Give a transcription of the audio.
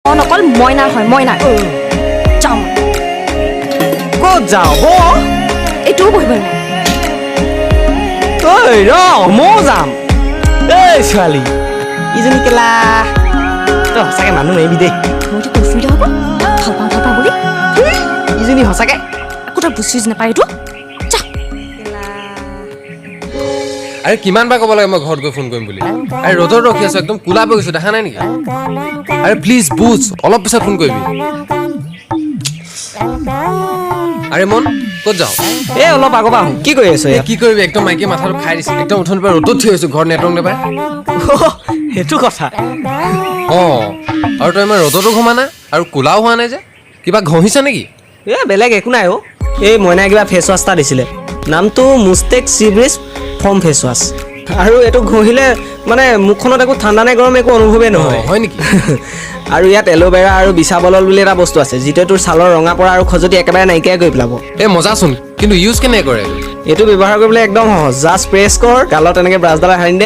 অকল মইনাৰ হয় মইনাৰ যাওঁ ক'ত যাব এইটোও বহিব ঐ ৰ ময়ো যাম এই ছোৱালী ইজনী কেলা তই সঁচাকে মানুহ মাৰিবি দেই মইতো কফিটা হ'ব ভাল পাওঁ বুলি ইজনী সঁচাকে একো তই বুজি নাপায় এইটো যা আৰে কিমান বাৰ ক'ব লাগে মই ঘৰত গৈ ফোন কৰিম বুলি আৰে ৰ'দত ৰখি আছো একদম কোলা হৈ গৈছো দেখা নাই নেকি আৰে প্লিজ বুজ অলপ পিছত ফোন কৰিবি আৰে মন ক'ত যাওঁ এই অলপ আগৰ পৰা আহোঁ কি কৰি আছ এই কি কৰিবি একদম মাইকী মাথাটো খাই দিছে একদম উঠোন পৰা ৰ'দত থিয় হৈছো ঘৰত নেটৱৰ্ক নাপায় সেইটো কথা অঁ আৰু তই ইমান ৰ'দতো ঘুমা নাই আৰু কোলাও হোৱা নাই যে কিবা ঘঁহিছ নেকি এই বেলেগ একো নাই অ' এই মইনাই কিবা ফেচ ৱাছ এটা দিছিলে নামটো মুষ্টেক চি ব্ৰিজ ফৰ্ম ফেচ ৱাছ আৰু এইটো ঘঁহিলে মানে মুখখনত একো ঠাণ্ডা নে গৰম একো অনুভৱেই নহয় হয় নেকি আৰু ইয়াত এল'ভেৰা আৰু বিছাবলল বুলি এটা বস্তু আছে যিটোৱে তোৰ ছালৰ ৰঙা পৰা আৰু খজুৱতি একেবাৰে নাইকিয়া কৰি পেলাব এই মজাচোন কিন্তু ইউজ কেনেকৈ কৰে এইটো ব্যৱহাৰ কৰিবলৈ একদম সহজ জাষ্ট প্ৰেছ কৰ গালত এনেকৈ ব্ৰাছডাল সানি দে